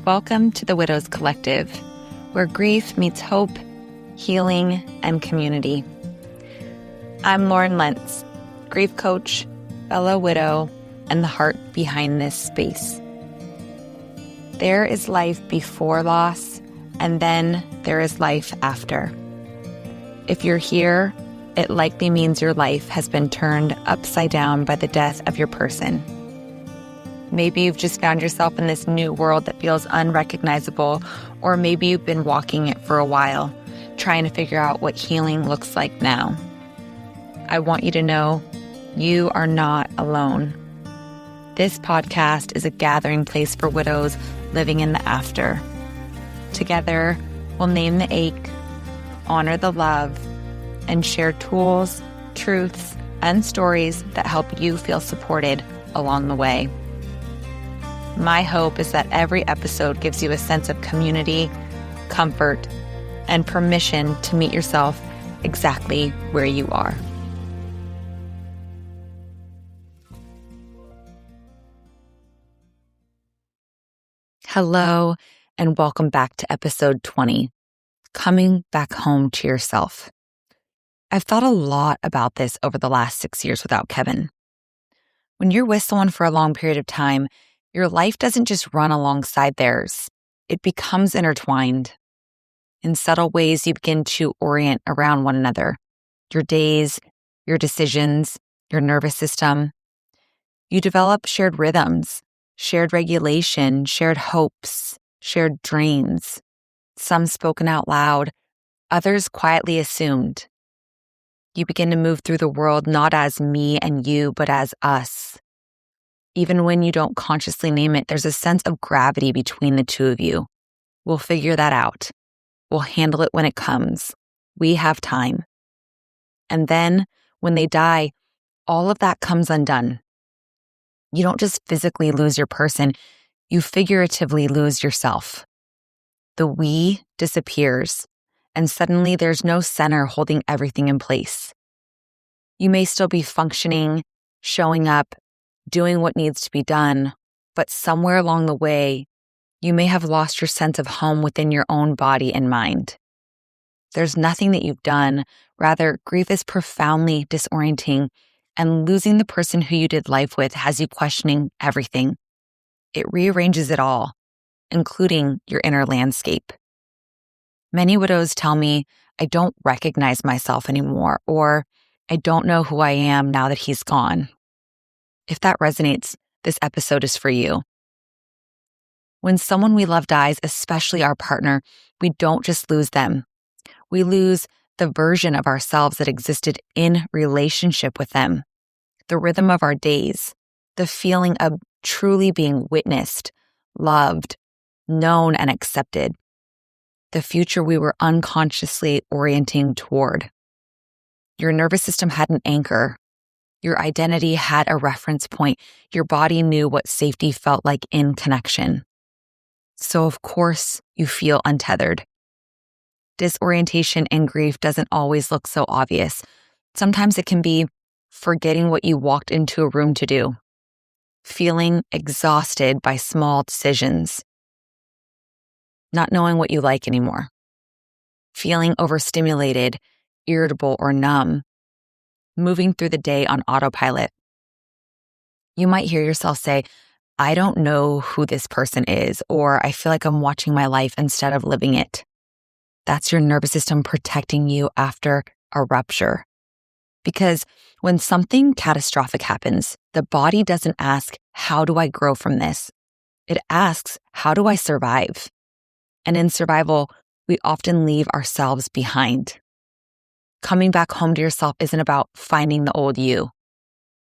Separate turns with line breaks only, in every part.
Welcome to the Widows Collective, where grief meets hope, healing, and community. I'm Lauren Lentz, grief coach, fellow widow, and the heart behind this space. There is life before loss, and then there is life after. If you're here, it likely means your life has been turned upside down by the death of your person. Maybe you've just found yourself in this new world that feels unrecognizable, or maybe you've been walking it for a while, trying to figure out what healing looks like now. I want you to know you are not alone. This podcast is a gathering place for widows living in the after. Together, we'll name the ache, honor the love, and share tools, truths, and stories that help you feel supported along the way. My hope is that every episode gives you a sense of community, comfort, and permission to meet yourself exactly where you are. Hello, and welcome back to episode 20, Coming Back Home to Yourself. I've thought a lot about this over the last 6 years without Kevin. When you're with someone for a long period of time, your life doesn't just run alongside theirs. It becomes intertwined. In subtle ways, you begin to orient around one another. Your days, your decisions, your nervous system. You develop shared rhythms, shared regulation, shared hopes, shared dreams. Some spoken out loud, others quietly assumed. You begin to move through the world not as me and you, but as us. Even when you don't consciously name it, there's a sense of gravity between the two of you. We'll figure that out. We'll handle it when it comes. We have time. And then, when they die, all of that comes undone. You don't just physically lose your person, you figuratively lose yourself. The we disappears, and suddenly there's no center holding everything in place. You may still be functioning, showing up, doing what needs to be done, but somewhere along the way, you may have lost your sense of home within your own body and mind. There's nothing that you've done. Rather, grief is profoundly disorienting, and losing the person who you did life with has you questioning everything. It rearranges it all, including your inner landscape. Many widows tell me, I don't recognize myself anymore, or I don't know who I am now that he's gone. If that resonates, this episode is for you. When someone we love dies, especially our partner, we don't just lose them. We lose the version of ourselves that existed in relationship with them, the rhythm of our days, the feeling of truly being witnessed, loved, known, and accepted, the future we were unconsciously orienting toward. Your nervous system had an anchor. Your identity had a reference point. Your body knew what safety felt like in connection. So of course, you feel untethered. Disorientation and grief doesn't always look so obvious. Sometimes it can be forgetting what you walked into a room to do, feeling exhausted by small decisions, not knowing what you like anymore, feeling overstimulated, irritable, or numb, moving through the day on autopilot. You might hear yourself say, I don't know who this person is, or I feel like I'm watching my life instead of living it. That's your nervous system protecting you after a rupture. Because when something catastrophic happens, the body doesn't ask, how do I grow from this? It asks, how do I survive? And in survival, we often leave ourselves behind. Coming back home to yourself isn't about finding the old you.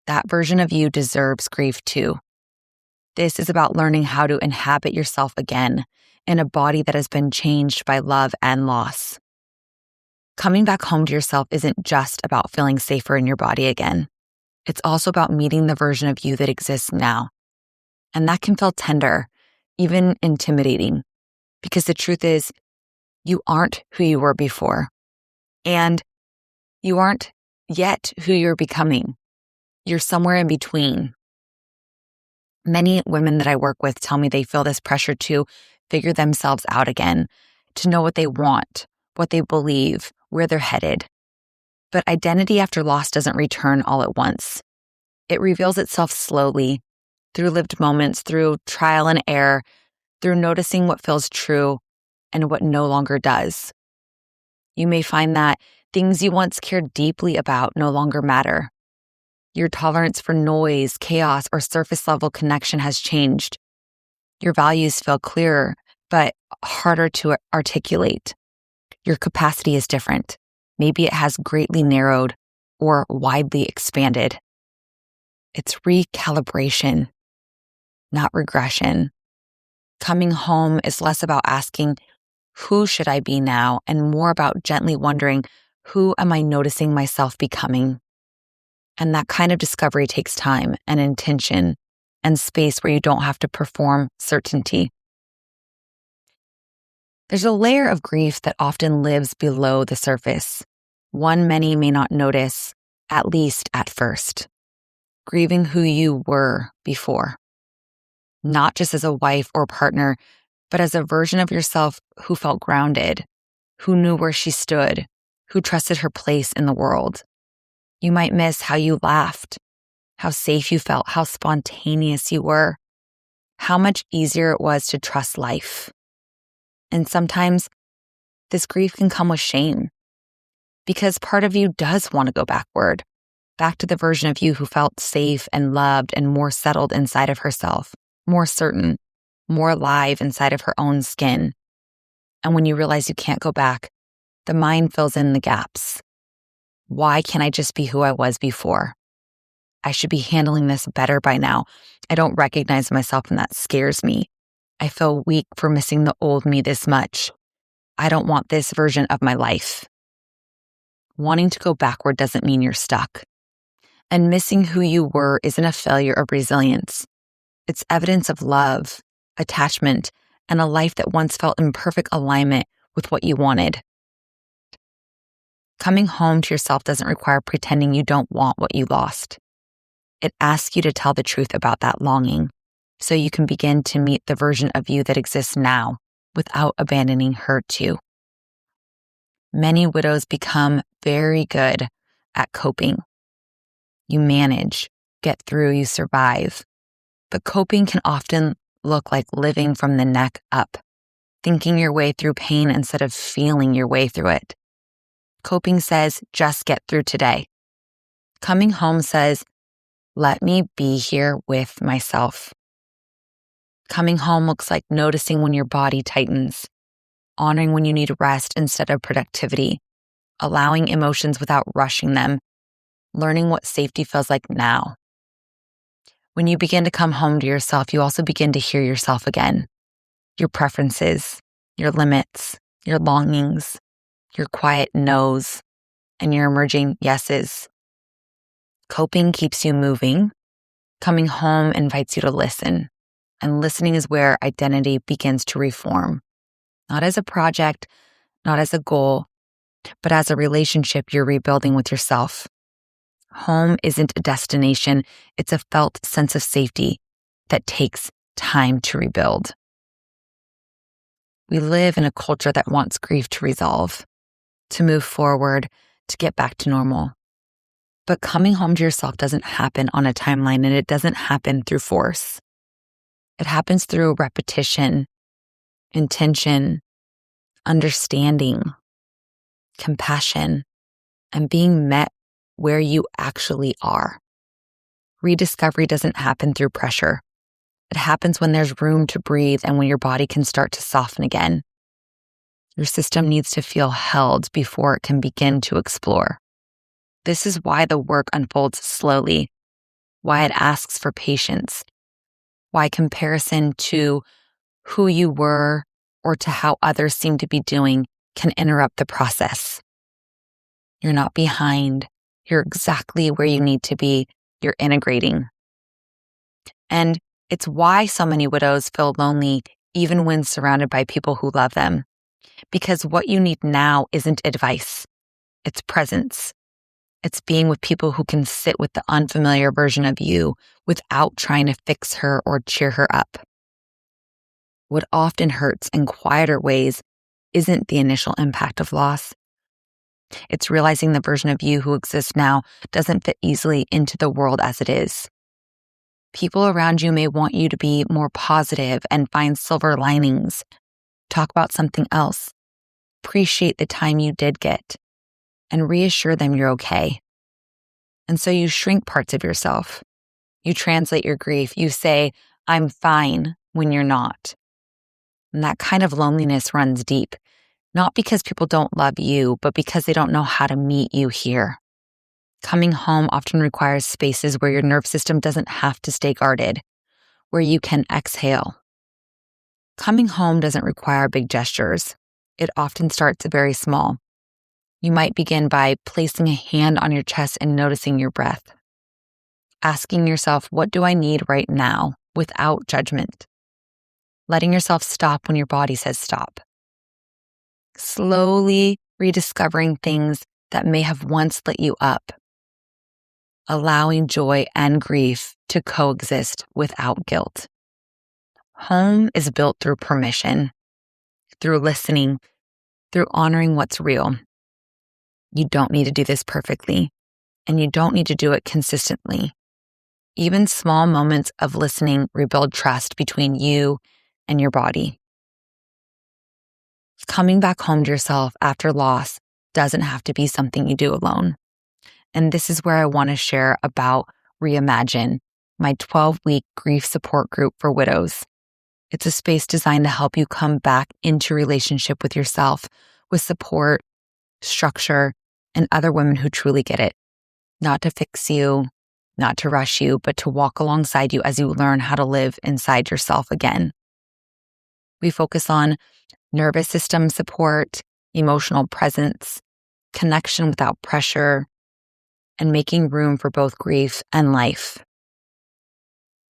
That version of you deserves grief too. This is about learning how to inhabit yourself again in a body that has been changed by love and loss. Coming back home to yourself isn't just about feeling safer in your body again. It's also about meeting the version of you that exists now. And that can feel tender, even intimidating, because the truth is, you aren't who you were before. And you aren't yet who you're becoming. You're somewhere in between. Many women that I work with tell me they feel this pressure to figure themselves out again, to know what they want, what they believe, where they're headed. But identity after loss doesn't return all at once. It reveals itself slowly, through lived moments, through trial and error, through noticing what feels true and what no longer does. You may find that things you once cared deeply about no longer matter. Your tolerance for noise, chaos, or surface level connection has changed. Your values feel clearer, but harder to articulate. Your capacity is different. Maybe it has greatly narrowed or widely expanded. It's recalibration, not regression. Coming home is less about asking, who should I be now? And more about gently wondering, who am I noticing myself becoming? And that kind of discovery takes time and intention and space where you don't have to perform certainty. There's a layer of grief that often lives below the surface, one many may not notice, at least at first. Grieving who you were before, not just as a wife or partner, but as a version of yourself who felt grounded, who knew where she stood, who trusted her place in the world. You might miss how you laughed, how safe you felt, how spontaneous you were, how much easier it was to trust life. And sometimes this grief can come with shame, because part of you does want to go backward, back to the version of you who felt safe and loved and more settled inside of herself, more certain, more alive inside of her own skin. And when you realize you can't go back, the mind fills in the gaps. Why can't I just be who I was before? I should be handling this better by now. I don't recognize myself and that scares me. I feel weak for missing the old me this much. I don't want this version of my life. Wanting to go backward doesn't mean you're stuck. And missing who you were isn't a failure of resilience. It's evidence of love, attachment, and a life that once felt in perfect alignment with what you wanted. Coming home to yourself doesn't require pretending you don't want what you lost. It asks you to tell the truth about that longing so you can begin to meet the version of you that exists now without abandoning her too. Many widows become very good at coping. You manage, get through, you survive. But coping can often look like living from the neck up, thinking your way through pain instead of feeling your way through it. Coping says, just get through today. Coming home says, let me be here with myself. Coming home looks like noticing when your body tightens, honoring when you need rest instead of productivity, allowing emotions without rushing them, learning what safety feels like now. When you begin to come home to yourself, you also begin to hear yourself again. Your preferences, your limits, your longings, your quiet no's, and your emerging yeses. Coping keeps you moving. Coming home invites you to listen. And listening is where identity begins to reform. Not as a project, not as a goal, but as a relationship you're rebuilding with yourself. Home isn't a destination, it's a felt sense of safety that takes time to rebuild. We live in a culture that wants grief to resolve, to move forward, to get back to normal. But coming home to yourself doesn't happen on a timeline, and it doesn't happen through force. It happens through repetition, intention, understanding, compassion, and being met where you actually are. Rediscovery doesn't happen through pressure. It happens when there's room to breathe and when your body can start to soften again. Your system needs to feel held before it can begin to explore. This is why the work unfolds slowly, why it asks for patience, why comparison to who you were or to how others seem to be doing can interrupt the process. You're not behind. You're exactly where you need to be. You're integrating. And it's why so many widows feel lonely even when surrounded by people who love them. Because what you need now isn't advice. It's presence. It's being with people who can sit with the unfamiliar version of you without trying to fix her or cheer her up. What often hurts in quieter ways isn't the initial impact of loss. It's realizing the version of you who exists now doesn't fit easily into the world as it is. People around you may want you to be more positive and find silver linings. Talk about something else. Appreciate the time you did get, and reassure them you're okay. And so you shrink parts of yourself. You translate your grief. You say, "I'm fine," when you're not. And that kind of loneliness runs deep, not because people don't love you, but because they don't know how to meet you here. Coming home often requires spaces where your nerve system doesn't have to stay guarded, where you can exhale. Coming home doesn't require big gestures. It often starts very small. You might begin by placing a hand on your chest and noticing your breath. Asking yourself, what do I need right now, without judgment? Letting yourself stop when your body says stop. Slowly rediscovering things that may have once lit you up. Allowing joy and grief to coexist without guilt. Home is built through permission, through listening, through honoring what's real. You don't need to do this perfectly, and you don't need to do it consistently. Even small moments of listening rebuild trust between you and your body. Coming back home to yourself after loss doesn't have to be something you do alone. And this is where I want to share about Reimagine, my 12-week grief support group for widows. It's a space designed to help you come back into relationship with yourself, with support, structure, and other women who truly get it. Not to fix you, not to rush you, but to walk alongside you as you learn how to live inside yourself again. We focus on nervous system support, emotional presence, connection without pressure, and making room for both grief and life.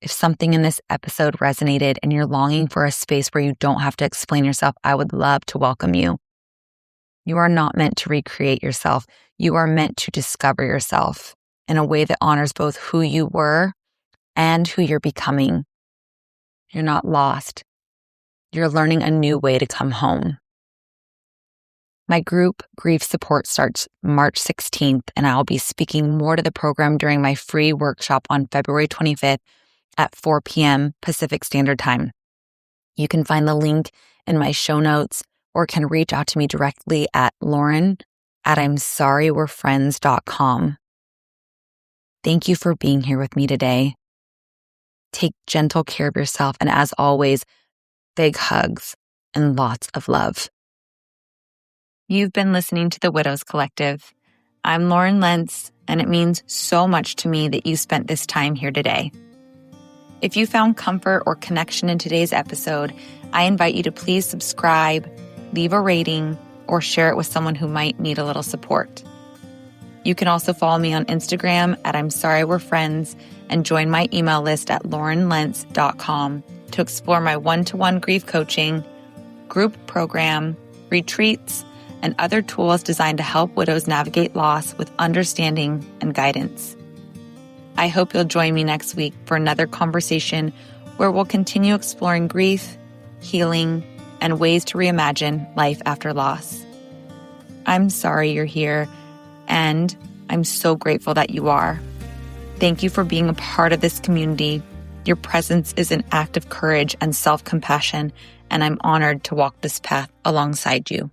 If something in this episode resonated and you're longing for a space where you don't have to explain yourself, I would love to welcome you. You are not meant to recreate yourself. You are meant to discover yourself in a way that honors both who you were and who you're becoming. You're not lost. You're learning a new way to come home. My group Grief Support starts March 16th, and I'll be speaking more to the program during my free workshop on February 25th at 4 p.m. Pacific Standard Time. You can find the link in my show notes or can reach out to me directly at lauren@imsorrywe'refriends.com. Thank you for being here with me today. Take gentle care of yourself, and as always, big hugs and lots of love. You've been listening to the Widows Collective. I'm Lauren Lentz, and it means so much to me that you spent this time here today. If you found comfort or connection in today's episode, I invite you to please subscribe, leave a rating, or share it with someone who might need a little support. You can also follow me on Instagram at imsorrywe'refriends and join my email list at laurenlentz.com to explore my one-to-one grief coaching, group program, retreats, and other tools designed to help widows navigate loss with understanding and guidance. I hope you'll join me next week for another conversation where we'll continue exploring grief, healing, and ways to reimagine life after loss. I'm sorry you're here, and I'm so grateful that you are. Thank you for being a part of this community. Your presence is an act of courage and self-compassion, and I'm honored to walk this path alongside you.